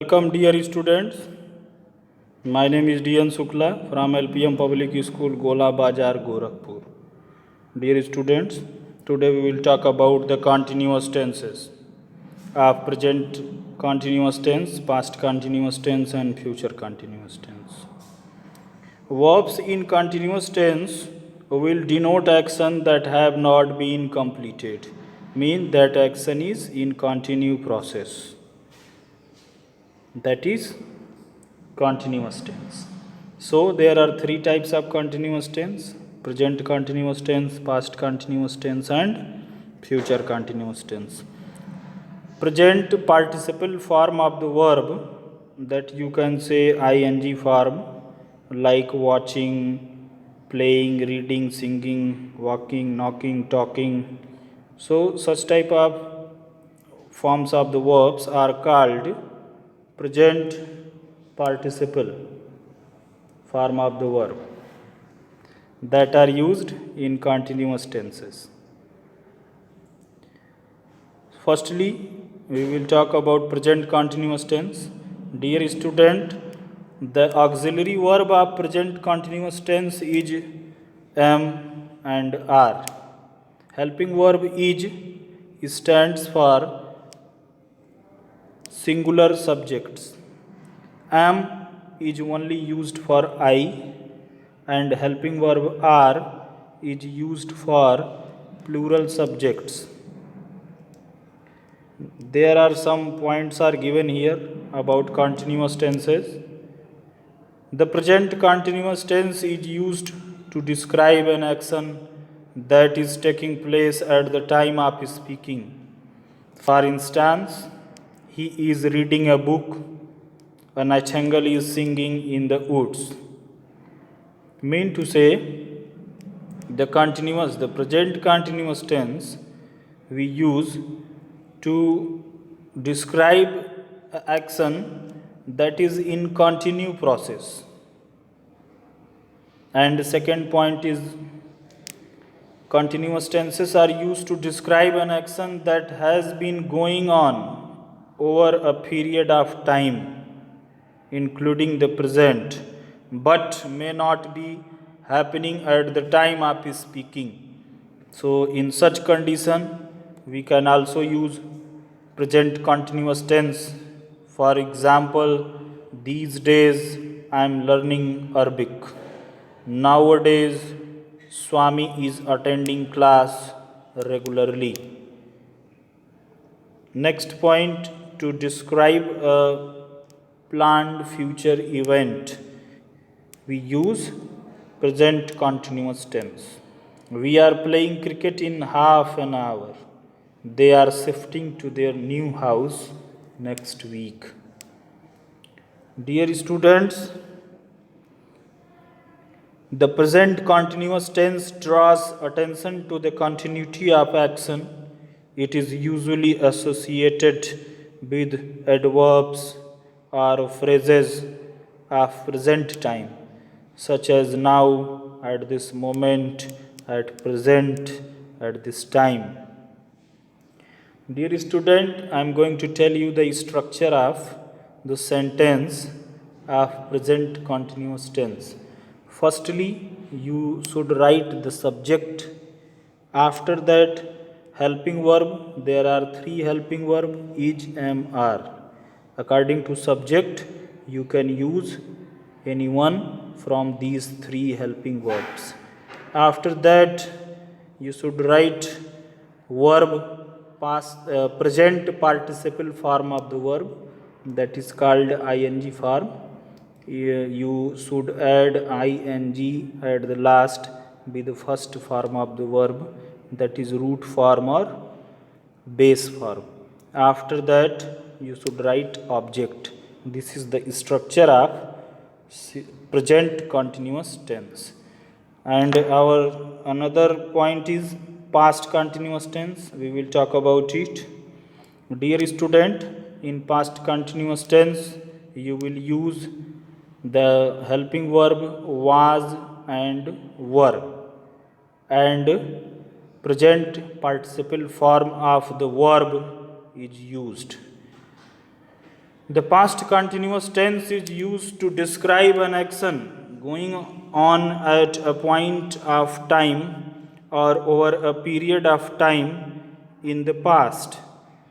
Welcome dear students. My name is DN Sukla from LPM Public School Gola Bazar Gorakhpur. Dear students, today we will talk about the continuous tenses of present continuous tense, past continuous tense and future continuous tense. Verbs in continuous tense will denote action that have not been completed, mean that action is in continue process. That is continuous tense. So there are three types of continuous tense: present continuous tense, past continuous tense and future continuous tense. Present participle form of the verb, that you can say ing form, like watching, playing, reading, singing, walking, knocking, talking. So such type of forms of the verbs are called present participle form of the verb that are used in continuous tenses. Firstly, we will talk about present continuous tense. Dear student, the auxiliary verb of present continuous tense is am and are. Helping verb is stands for singular subjects. Am is only used for I, and helping verb are is used for plural subjects. There are some points are given here about continuous tenses. The present continuous tense is used to describe an action that is taking place at the time of speaking. For instance, he is reading a book, a nightingale is singing in the woods. Mean to say, the present continuous tense we use to describe an action that is in continue process. And the second point is, continuous tenses are used to describe an action that has been going on over a period of time, including the present, but may not be happening at the time of speaking. So, in such condition, we can also use present continuous tense. For example, these days I am learning Arabic. Nowadays, Swami is attending class regularly. Next point, to describe a planned future event, we use present continuous tense. We are playing cricket in half an hour. They are shifting to their new house next week. Dear students, the present continuous tense draws attention to the continuity of action. It is usually associated with adverbs or phrases of present time, such as now, at this moment, at present, at this time. Dear student, I am going to tell you the structure of the sentence of present continuous tense. Firstly, you should write the subject. After that, helping verb. There are three helping verb: is, am, are. According to subject, you can use any one from these three helping verbs. After that, you should write verb present participle form of the verb, that is called ing form. You should add ing at the last with the first form of the verb, that is root form or base form. After that, you should write object. This is the structure of present continuous tense. And our another point is past continuous tense. We will talk about it. Dear student, in past continuous tense, you will use the helping verb was and were, and present participle form of the verb is used. The past continuous tense is used to describe an action going on at a point of time or over a period of time in the past.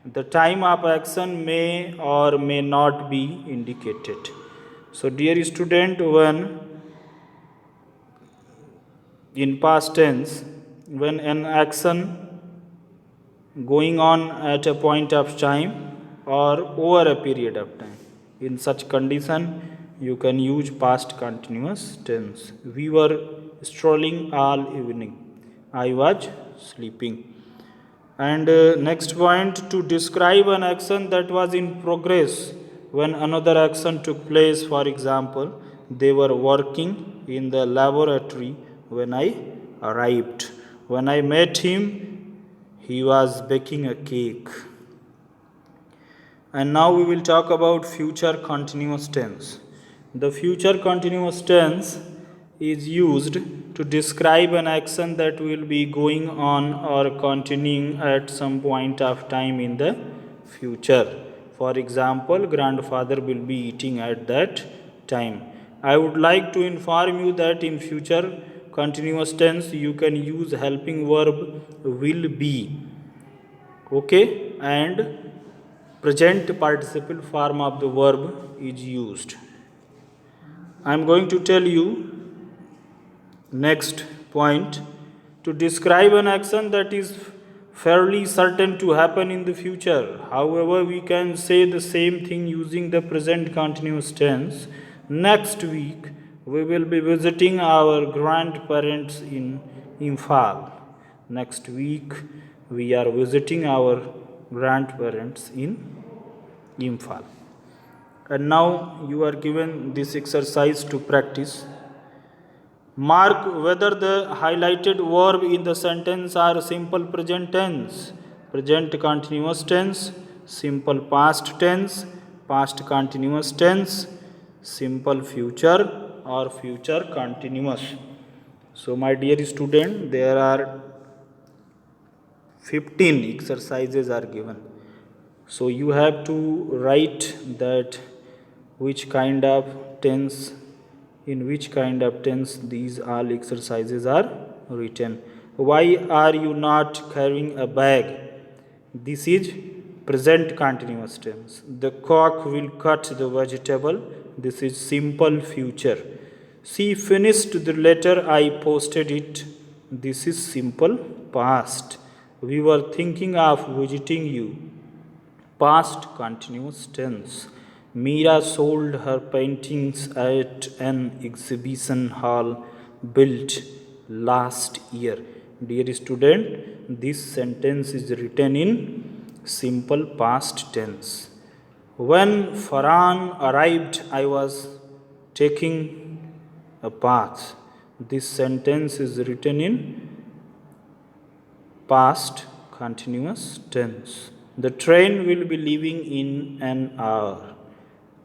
The time of action may or may not be indicated. So, dear student, when in past tense, when an action going on at a point of time or over a period of time. In such condition, you can use past continuous tense. We were strolling all evening. I was sleeping. And next point, to describe an action that was in progress when another action took place. For example, they were working in the laboratory when I arrived. When I met him, he was baking a cake. And now we will talk about future continuous tense. The future continuous tense is used to describe an action that will be going on or continuing at some point of time in the future. For example, grandfather will be eating at that time. I would like to inform you that in future continuous tense you can use helping verb will be, okay, and present participle form of the verb is used. I am going to tell you next point, to describe an action that is fairly certain to happen in the future. However, we can say the same thing using the present continuous tense. Next week we will be visiting our grandparents in Imphal. Next week we are visiting our grandparents in Imphal. And now you are given this exercise to practice. Mark whether the highlighted verb in the sentence are simple present tense, present continuous tense, simple past tense, past continuous tense, simple future, or future continuous. So, my dear student, there are 15 exercises are given. So, you have to write that which kind of tense, in which kind of tense these all exercises are written. Why are you not carrying a bag? This is present continuous tense. The cook will cut the vegetable. This is simple future. She finished the letter, I posted it. This is simple past. We were thinking of visiting you. Past continuous tense. Meera sold her paintings at an exhibition hall built last year. Dear student, this sentence is written in simple past tense. When Farhan arrived, I was taking a bath. This sentence is written in past continuous tense. The train will be leaving in an hour.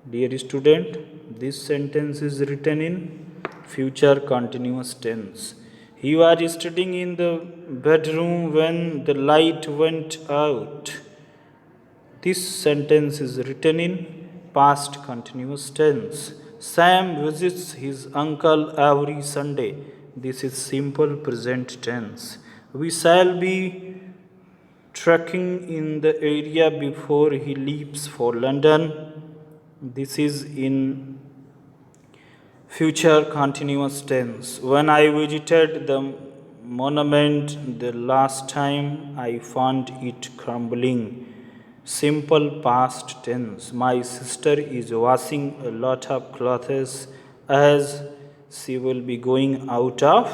Dear student, this sentence is written in future continuous tense. He was studying in the bedroom when the light went out. This sentence is written in past continuous tense. Sam visits his uncle every Sunday. This is simple present tense. We shall be trekking in the area before he leaves for London. This is in future continuous tense. When I visited the monument the last time, I found it crumbling. Simple past tense. My sister is washing a lot of clothes as she will be going out of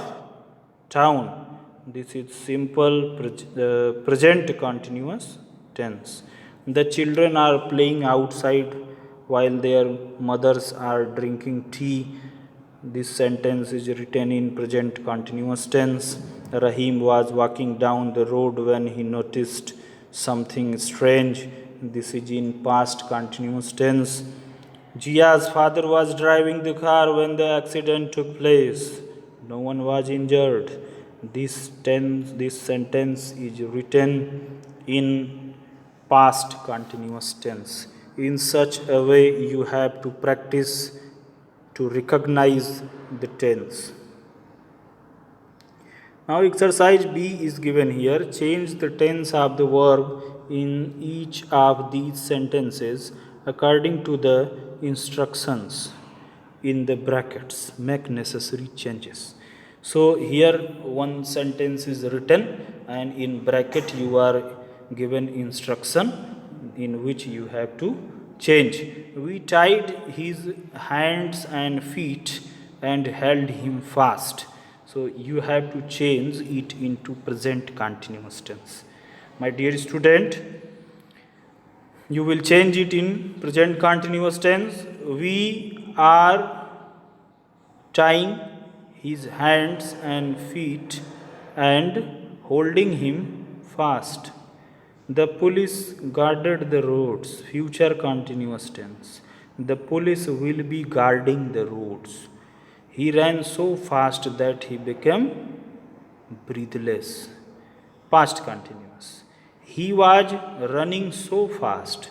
town. This is simple present continuous tense. The children are playing outside while their mothers are drinking tea. This sentence is written in present continuous tense. Rahim was walking down the road when he noticed something strange. This is in past continuous tense. Jia's father was driving the car when the accident took place. No one was injured. This sentence is written in past continuous tense. In such a way, you have to practice to recognize the tense. Now exercise B is given here. Change the tense of the verb in each of these sentences according to the instructions in the brackets. Make necessary changes. So here one sentence is written and in bracket you are given instruction in which you have to change. We tied his hands and feet and held him fast. So you have to change it into present continuous tense. My dear student, you will change it in present continuous tense. We are tying his hands and feet and holding him fast. The police guarded the roads. Future continuous tense. The police will be guarding the roads. He ran so fast that he became breathless. Past continuous. He was running so fast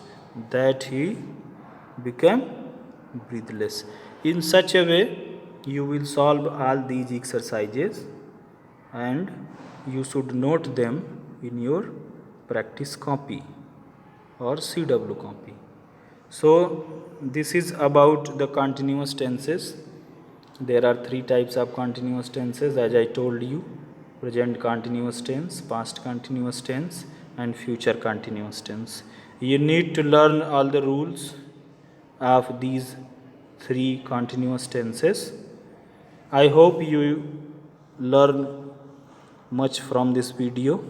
that he became breathless. In such a way, you will solve all these exercises and you should note them in your practice copy or CW copy. So, this is about the continuous tenses. There are three types of continuous tenses as I told you: present continuous tense, past continuous tense, and future continuous tense. You need to learn all the rules of these three continuous tenses. I hope you learn much from this video,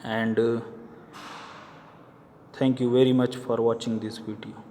and thank you very much for watching this video.